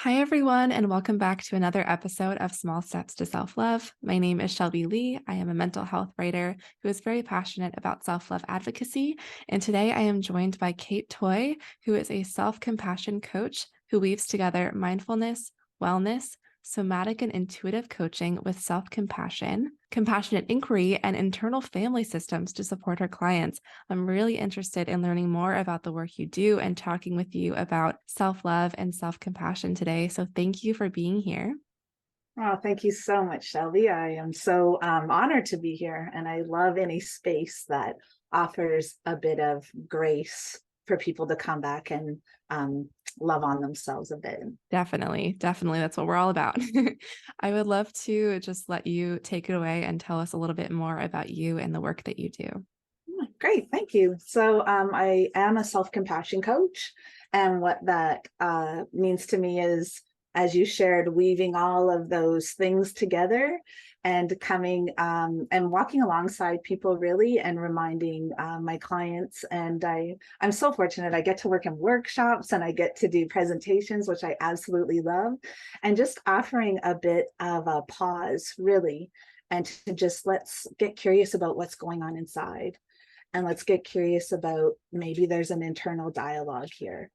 Hi, everyone, and welcome back to another episode of Small Steps to Self-Love. My name is Shelby Leigh. I am a mental health writer who is very passionate about self-love advocacy. And today I am joined by Kate Toye, who is a self-compassion coach who weaves together mindfulness, wellness, somatic and intuitive coaching with self-compassion, compassionate inquiry, and internal family systems to support her clients. I'm really interested in learning more about the work you do and talking with you about self-love and self-compassion today. So thank you for being here. Oh, thank you so much, Shelby. I am so honored to be here, and I love any space that offers a bit of grace for people to come back and love on themselves a bit. Definitely. That's what we're all about. I would love to just let you take it away and tell us a little bit more about you and the work that you do. Great, thank you. So I am a self-compassion coach, and what that means to me is, as you shared, weaving all of those things together and coming and walking alongside people really, and reminding my clients. And I'm so fortunate. I get to work in workshops and I get to do presentations, which I absolutely love, and just offering a bit of a pause really, and to just let's get curious about what's going on inside. And let's get curious about maybe there's an internal dialogue here.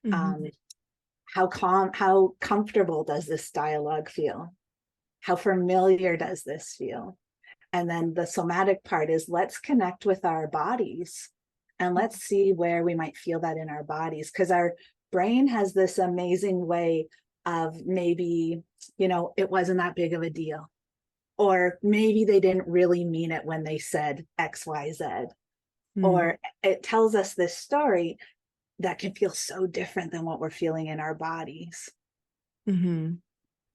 Mm-hmm. How comfortable does this dialogue feel? How familiar does this feel? And then the somatic part is, let's connect with our bodies and let's see where we might feel that in our bodies, because our brain has this amazing way of maybe, it wasn't that big of a deal, or maybe they didn't really mean it when they said XYZ. Or it tells us this story that can feel so different than what we're feeling in our bodies. Mm-hmm.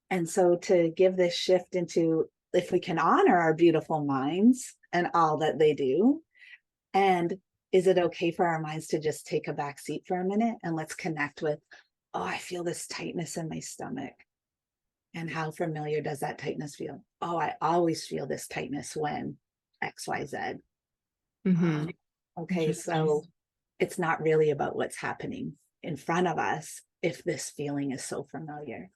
And so to give this shift into, if we can honor our beautiful minds and all that they do, and is it okay for our minds to just take a back seat for a minute and let's connect with, oh, I feel this tightness in my stomach. And how familiar does that tightness feel? Oh, I always feel this tightness when XYZ. Mm-hmm. Okay, so it's not really about what's happening in front of us if this feeling is so familiar.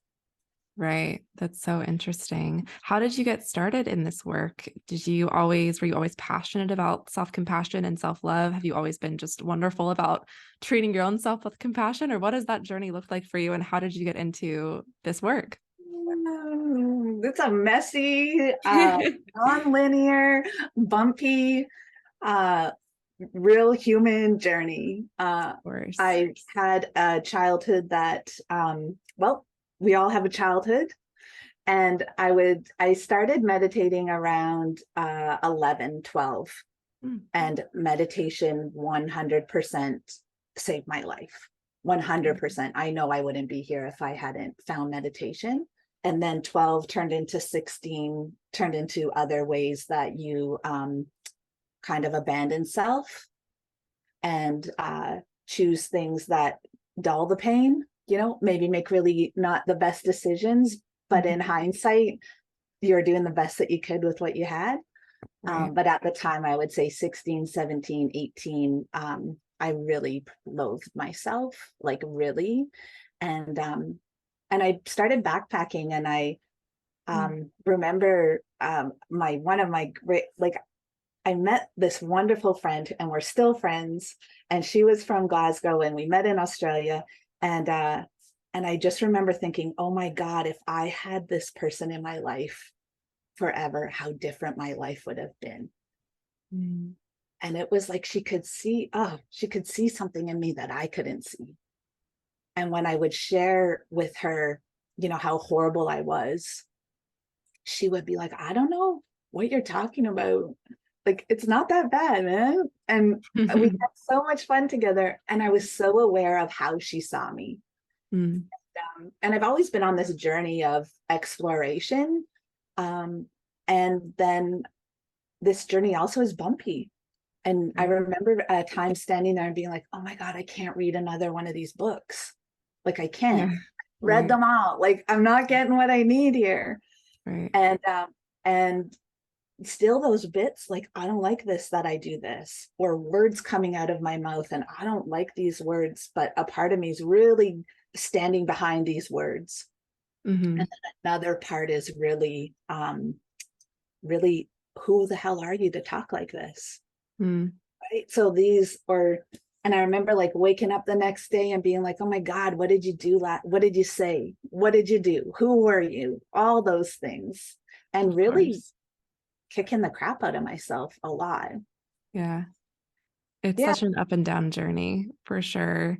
Right. That's so interesting. How did you get started in this work? Were you always passionate about self-compassion and self-love? Have you always been just wonderful about treating your own self with compassion? Or what does that journey look like for you? And how did you get into this work? It's a messy, non-linear, bumpy, uh, real human journey. Of course. I had a childhood that, well, we all have a childhood. And I started meditating around 11, 12, and meditation 100% saved my life. 100%. I know I wouldn't be here if I hadn't found meditation. And then 12 turned into 16, turned into other ways that you kind of abandon self and choose things that dull the pain, maybe make really not the best decisions, but in hindsight, you're doing the best that you could with what you had. Right. But at the time, I would say 16, 17, 18, I really loathed myself, like really. And I started backpacking, and I remember one of my great, like, I met this wonderful friend and we're still friends. And she was from Glasgow and we met in Australia. And I just remember thinking, oh my God, if I had this person in my life forever, how different my life would have been. And it was like she could see something in me that I couldn't see. And when I would share with her, how horrible I was, she would be like, I don't know what you're talking about. Like, it's not that bad, man. And we had so much fun together. And I was so aware of how she saw me. And I've always been on this journey of exploration. And then this journey also is bumpy. And I remember a time standing there and being like, oh my God, I can't read another one of these books. Like, I can't. Read them all. Like, I'm not getting what I need here. Right. And still those bits, like, I don't like this, that I do this, or words coming out of my mouth and I don't like these words, but a part of me is really standing behind these words. Mm-hmm. And then another part is really, really, who the hell are you to talk like this? Mm. Right. So these, or, and I remember like waking up the next day and being like, oh my God, what did you do? What did you say? What did you do? Who were you? All those things. And Of really course. kicking the crap out of myself a lot. Yeah. It's Yeah. such an up and down journey for sure.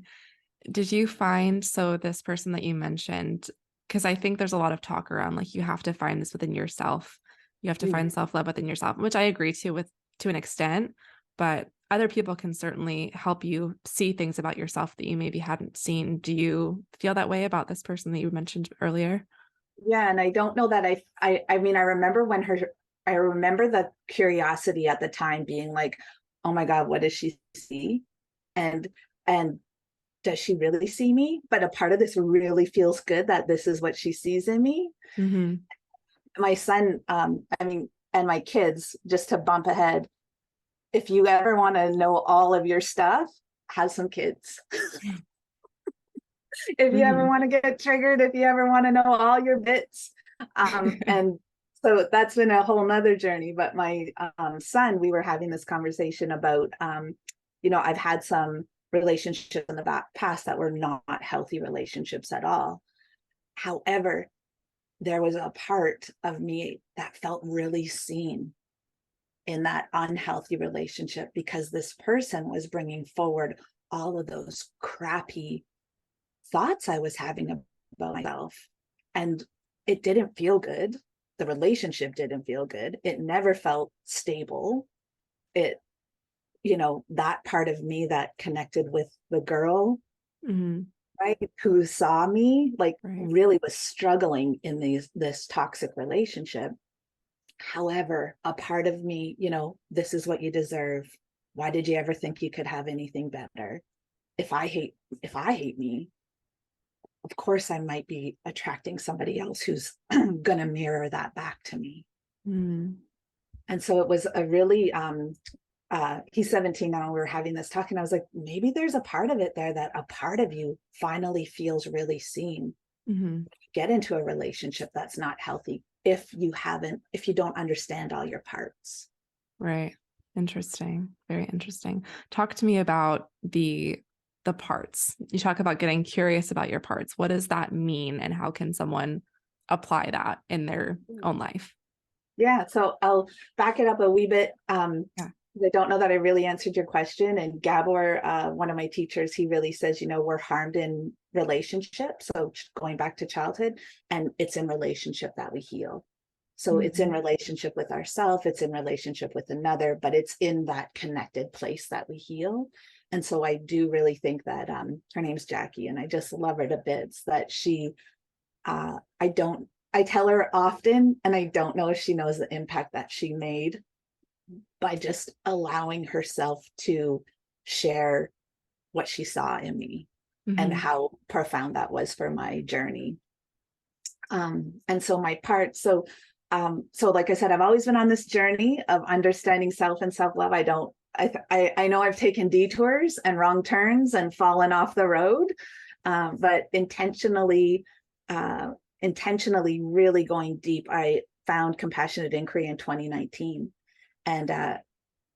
Did you find, so this person that you mentioned, because I think there's a lot of talk around like you have to find this within yourself. You have to find self-love within yourself, which I agree to an extent, but other people can certainly help you see things about yourself that you maybe hadn't seen. Do you feel that way about this person that you mentioned earlier? Yeah. And I don't know that I mean, I remember I remember the curiosity at the time being like, oh my God, what does she see? And, and does she really see me? But a part of this really feels good that this is what she sees in me. Mm-hmm. My son, I mean, and my kids, just to bump ahead, if you ever want to know all of your stuff, have some kids. If you ever Mm-hmm. want to get triggered, if you ever want to know all your bits. And so that's been a whole nother journey. But my son, we were having this conversation about, I've had some relationships in the past that were not healthy relationships at all. However, there was a part of me that felt really seen in that unhealthy relationship because this person was bringing forward all of those crappy thoughts I was having about myself. And it didn't feel good. The relationship didn't feel good. It never felt stable. It, that part of me that connected with the girl, Mm-hmm. right, who saw me, like Right. really was struggling in this toxic relationship. However, a part of me, this is what you deserve. Why did you ever think you could have anything better? If I hate me, of course I might be attracting somebody else who's going to mirror that back to me. Mm-hmm. And so it was a really, he's 17 now. We were having this talk and I was like, maybe there's a part of it there that a part of you finally feels really seen. Mm-hmm. Get into a relationship that's not healthy if you don't understand all your parts. Right. Interesting. Very interesting. Talk to me about the parts. You talk about getting curious about your parts. What does that mean and how can someone apply that in their own life? Yeah, so I'll back it up a wee bit. Yeah. I don't know that I really answered your question. And Gabor, one of my teachers, he really says, we're harmed in relationships. So going back to childhood, and it's in relationship that we heal. So it's in Mm-hmm. relationship with ourselves, it's in relationship with another, but it's in that connected place that we heal. And so I do really think that her name's Jackie, and I just love her to bits that she I tell her often, and I don't know if she knows the impact that she made by just allowing herself to share what she saw in me and Mm-hmm. how profound that was for my journey. And so my part, so like I said, I've always been on this journey of understanding self and self-love. I know I've taken detours and wrong turns and fallen off the road, but intentionally really going deep. I found compassionate inquiry in 2019, and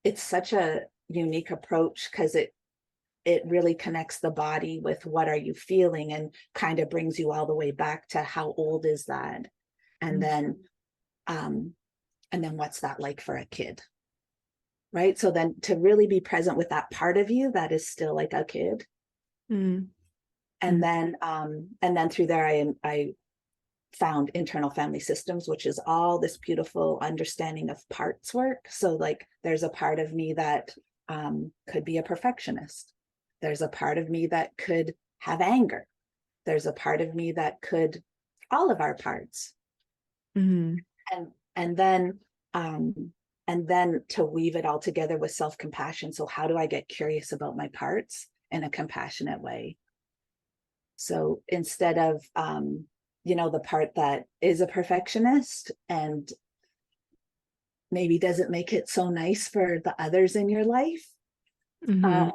it's such a unique approach because it really connects the body with what are you feeling and kind of brings you all the way back to how old is that, and then um and then what's that like for a kid, right? So then to really be present with that part of you that is still like a kid, Mm-hmm. and then through there I found internal family systems, which is all this beautiful understanding of parts work. So like there's a part of me that could be a perfectionist. There's a part of me that could have anger. There's a part of me that could, all of our parts. Mm-hmm. And and then um and then to weave it all together with self-compassion. So how do I get curious about my parts in a compassionate way? So instead of the part that is a perfectionist and maybe doesn't make it so nice for the others in your life, Mm-hmm. uh,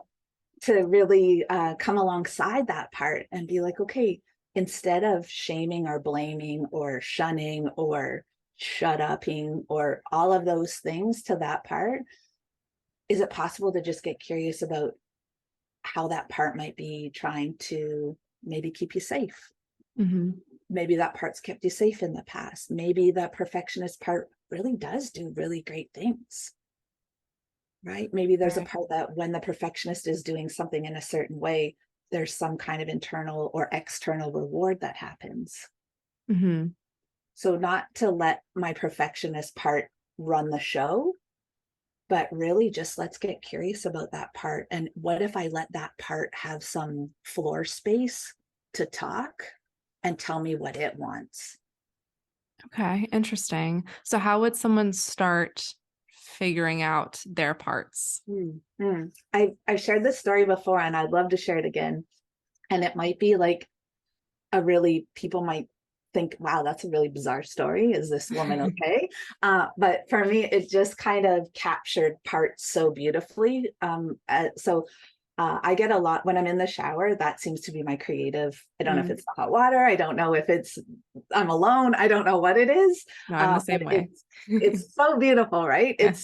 to really come alongside that part and be like, okay, instead of shaming or blaming or shunning or shut upping or all of those things to that part, is it possible to just get curious about how that part might be trying to maybe keep you safe? Mhm. Maybe that part's kept you safe in the past. Maybe that perfectionist part really does do really great things, right? Maybe there's a Right. part that when the perfectionist is doing something in a certain way, there's some kind of internal or external reward that happens. Mhm. So, not to let my perfectionist part run the show, but really just let's get curious about that part. And what if I let that part have some floor space to talk and tell me what it wants? Okay, interesting. So how would someone start figuring out their parts? I've shared this story before and I'd love to share it again. And it might be like a really, people might think, wow, that's a really bizarre story. Is this woman okay? But for me, it just kind of captured parts so beautifully. I get a lot when I'm in the shower. That seems to be my creative. I don't know if Mm. it's the hot water. I don't know if it's I'm alone. I don't know what it is. No, I'm the But same way. it's so beautiful, right? Yeah.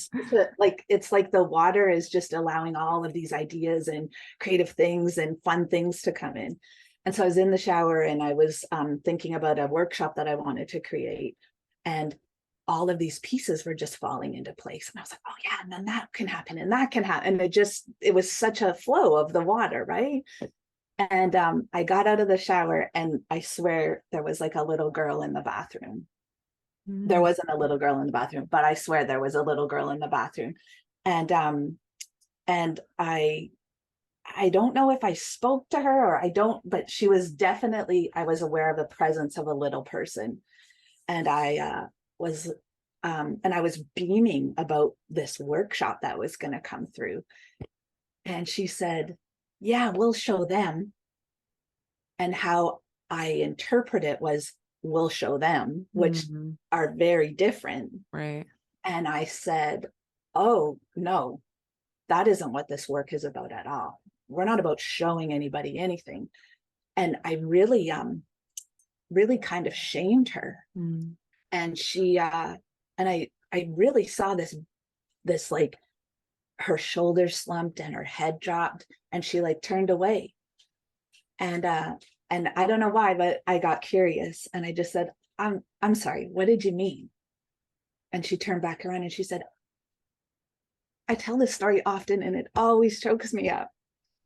It's like the water is just allowing all of these ideas and creative things and fun things to come in. And so I was in the shower and I was thinking about a workshop that I wanted to create, and all of these pieces were just falling into place. And I was like, oh yeah, and then that can happen and that can happen. And it was such a flow of the water, right? And I got out of the shower and I swear there was like a little girl in the bathroom. There Mm. wasn't a little girl in the bathroom, but I swear there was a little girl in the bathroom. And and I don't know if I spoke to her or I don't, but she was definitely, I was aware of the presence of a little person. And was and I was beaming about this workshop that was going to come through. And she said, yeah, we'll show them. And how I interpret it was, we'll show them, which Mhm. are very different. Right. And I said, oh no, that isn't what this work is about at all. We're not about showing anybody anything. And I really kind of shamed her. Mm. And she and I really saw this like her shoulders slumped and her head dropped and she like turned away. And and I don't know why, but I got curious and I just said, I'm sorry, what did you mean? And she turned back around and she said, I tell this story often and it always chokes me up.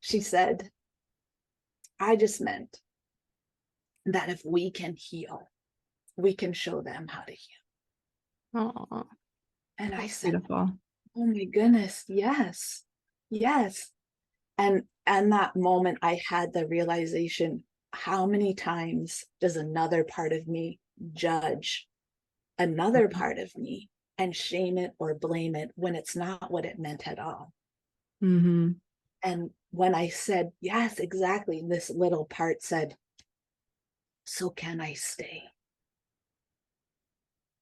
She said, I just meant that if we can heal, we can show them how to heal. Oh, And I that's said, beautiful. oh my goodness, yes, yes. And that moment I had the realization, how many times does another part of me judge another Mhm. part of me and shame it or blame it when it's not what it meant at all? Mhm. And when I said, yes, exactly, this little part said, so can I stay?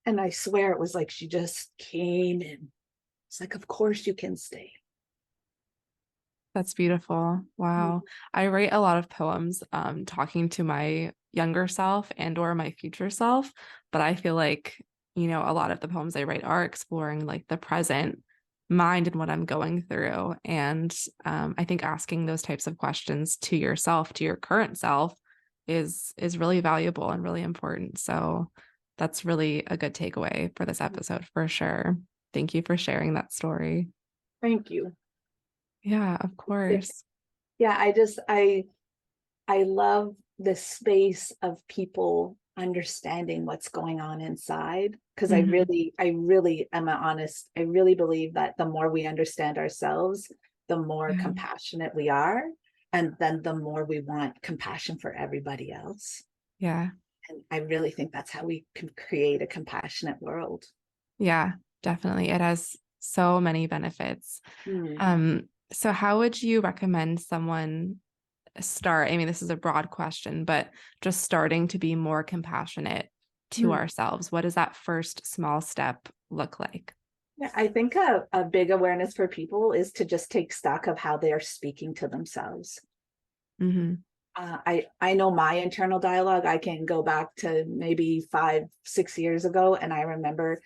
And I swear it was like she just came in. It's like, of course you can stay. That's beautiful. Wow. I write a lot of poems, talking to my younger self and or my future self, but I feel like, a lot of the poems I write are exploring like the present mind and what I'm going through. And I think asking those types of questions to yourself, to your current self, is really valuable and really important. So that's really a good takeaway for this episode for sure. Thank you for sharing that story. Thank you. Yeah, of course. Yeah, I love the space of people understanding what's going on inside because Mhm. I really am honest. I really believe that the more we understand ourselves, the more Yeah. compassionate we are, and then the more we want compassion for everybody else. Yeah. And I really think that's how we can create a compassionate world. Yeah, definitely. It has so many benefits. Hmm. So how would you recommend someone start? I mean, this is a broad question, but just starting to be more compassionate to Hmm. ourselves. What does that first small step look like? Yeah, I think a big awareness for people is to just take stock of how they are speaking to themselves. Mm-hmm. I know my internal dialogue. I can go back to maybe 5, 6 years ago, and I remember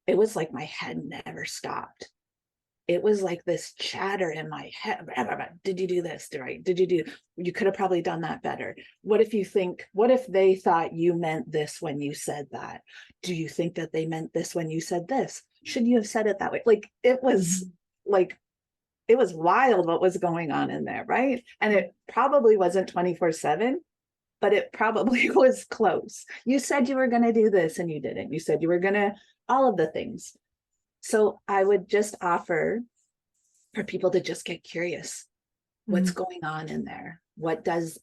it was like my head never stopped. It was like this chatter in my head. Did you do this? Did you do? You could have probably done that better. What if you think? What if they thought you meant this when you said that? Do you think that they meant this when you said this? Should you have said it that way? Like it was wild what was going on in there, right? And it probably wasn't 24/7, but it probably was close. You said you were going to do this and you didn't. You said you were going to all of the things. So I would just offer for people to just get curious. What's Mm-hmm. going on in there?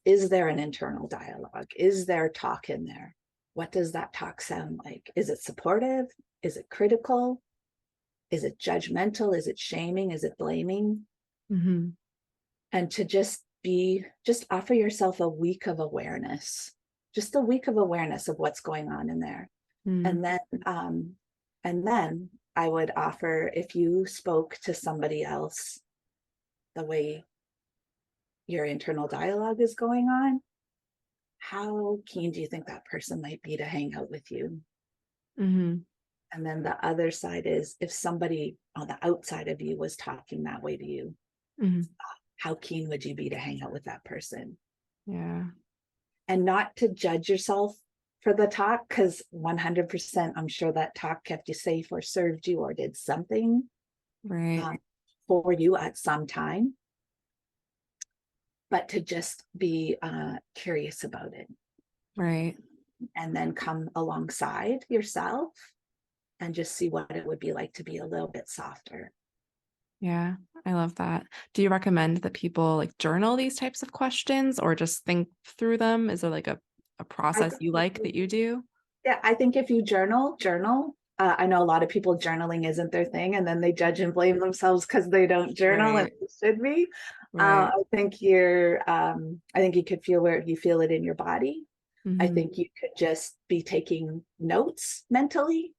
Is there an internal dialogue? Is there talk in there? What does that talk sound like? Is it supportive? Is it critical? Is it judgmental? Is it shaming? Is it blaming? Mm-hmm. And to just offer yourself a week of awareness, just a week of awareness of what's going on in there. Mm-hmm. And then, and then I would offer, if you spoke to somebody else the way your internal dialogue is going on, how keen do you think that person might be to hang out with you? Mm-hmm. And then the other side is, if somebody on the outside of you was talking that way to you, Mm-hmm. how keen would you be to hang out with that person? Yeah. And not to judge yourself for the talk, because 100% I'm sure that talk kept you safe or served you or did something Right. um, for you at some time, but to just be curious about it Right. and then come alongside yourself and just see what it would be like to be a little bit softer. Yeah. I love that. Do you recommend that people like journal these types of questions or just think through them? Is there like a I process think you like that you do? Yeah, I think if you journal. I know a lot of people journaling isn't their thing, and then they judge and blame themselves because they don't journal, and Right. it should be. Right. I think you could feel where you feel it in your body. I Mm-hmm. think you could just be taking notes mentally.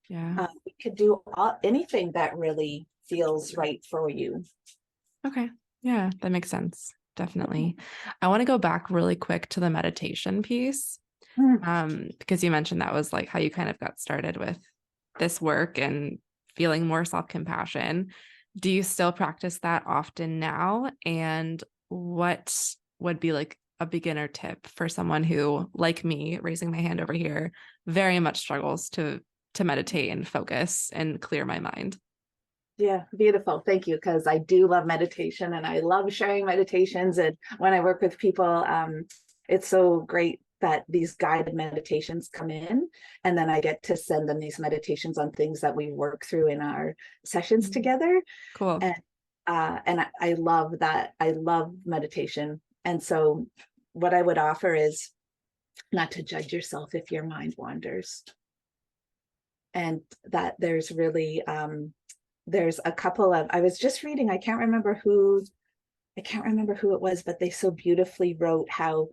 Yeah. You could do anything that really feels right for you. Okay. Yeah, that makes sense. Definitely. I want to go back really quick to the meditation piece. Mm. Because you mentioned that was like how you kind of got started with this work and feeling more self-compassion. Do you still practice that often now? And what would be like a beginner tip for someone who, like me, raising my hand over here, very much struggles to meditate and focus and clear my mind? Yeah, beautiful. Thank you. Because I do love meditation and I love sharing meditations. And when I work with people, it's so great that these guided meditations come in. And then I get to send them these meditations on things that we work through in our sessions Mhm. together. Cool. And I love that. I love meditation. And so what I would offer is not to judge yourself if your mind wanders. And that there's a couple of, I was just reading, I can't remember who it was, but they so beautifully wrote how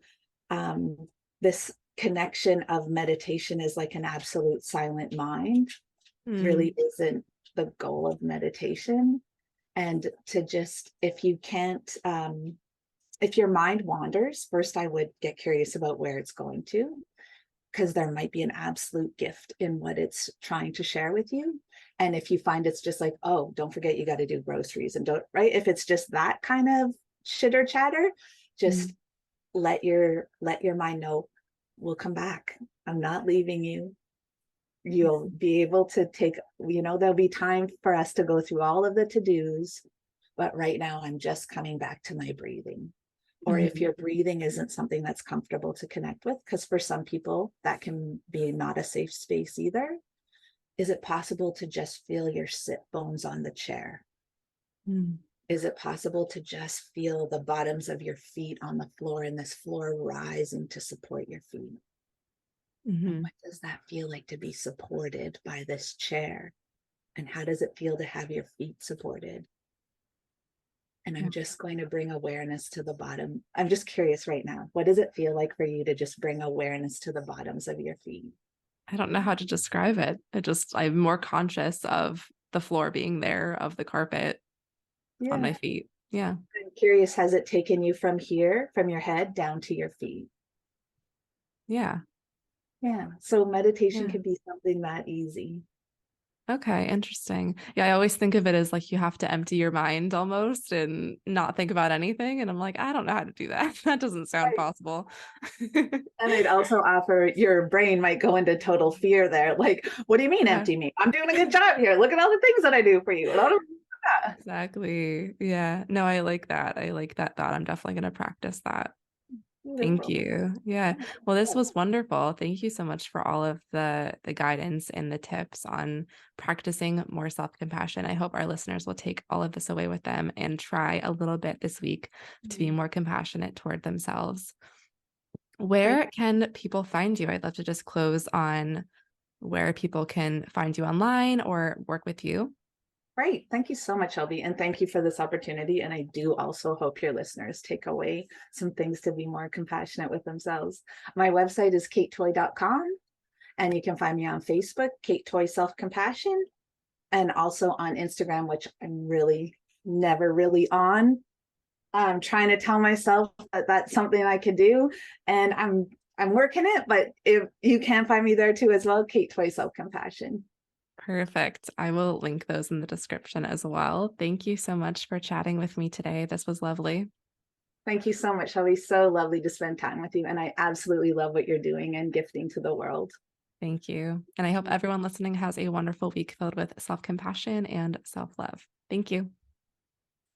um, this connection of meditation is like an absolute silent mind Mm, really isn't the goal of meditation. And to just, if your mind wanders, first I would get curious about where it's going to, because there might be an absolute gift in what it's trying to share with you. And if you find it's just like, oh, don't forget you got to do groceries and don't, right? If it's just that kind of chitter chatter, just mm, let your mind know, we'll come back. I'm not leaving you. You'll be able to there'll be time for us to go through all of the to-dos, but right now I'm just coming back to my breathing. Or if mhm, your breathing isn't something that's comfortable to connect with, because for some people that can be not a safe space either, is it possible to just feel your sit bones on the chair? mm, Is it possible to just feel the bottoms of your feet on the floor and this floor rising to support your feet? And mhm. what does that feel like to be supported by this chair? And how does it feel to have your feet supported? And Yeah. I'm just going to bring awareness to the bottom. I'm just curious right now. What does it feel like for you to just bring awareness to the bottoms of your feet? I don't know how to describe it. I'm more conscious of the floor being there of the carpet on Yeah. my feet. Yeah. I'm curious, has it taken you from here, from your head down to your feet? Yeah. Yeah. So meditation Yeah. can be something that easy. Okay, interesting. Yeah, I always think of it as like you have to empty your mind almost and not think about anything. And I'm like, I don't know how to do that. That doesn't sound Right. possible. And I'd also offer your brain might go into total fear there. Like, what do you mean Yeah, empty me? I'm doing a good job here. Look at all the things that I do for you. Yeah. exactly. Yeah. No, I like that. I like that thought. I'm definitely going to practice that. Thank Beautiful. you. Yeah. Well, this was wonderful. Thank you so much for all of the guidance and the tips on practicing more self-compassion. I hope our listeners will take all of this away with them and try a little bit this week to be Mm. more compassionate toward themselves. Thank Where can people find you? I'd love to just close on where people can find you online or work with you. Great. Thank you so much, Shelby. And thank you for this opportunity. And I do also hope your listeners take away some things to be more compassionate with themselves. My website is katetoye.com. And you can find me on Facebook, Kate Toye Self Compassion, and also on Instagram, which I'm really never really on. I'm trying to tell myself that that's something I could do, and I'm working it. But if you can find me there too as well, Kate Toye Self Compassion. Perfect. I will link those in the description as well. Thank you so much for chatting with me today. This was lovely. Thank you so much, Shelby. So lovely to spend time with you, and I absolutely love what you're doing and gifting to the world. Thank you. And I hope everyone listening has a wonderful week filled with self compassion and self love. Thank you.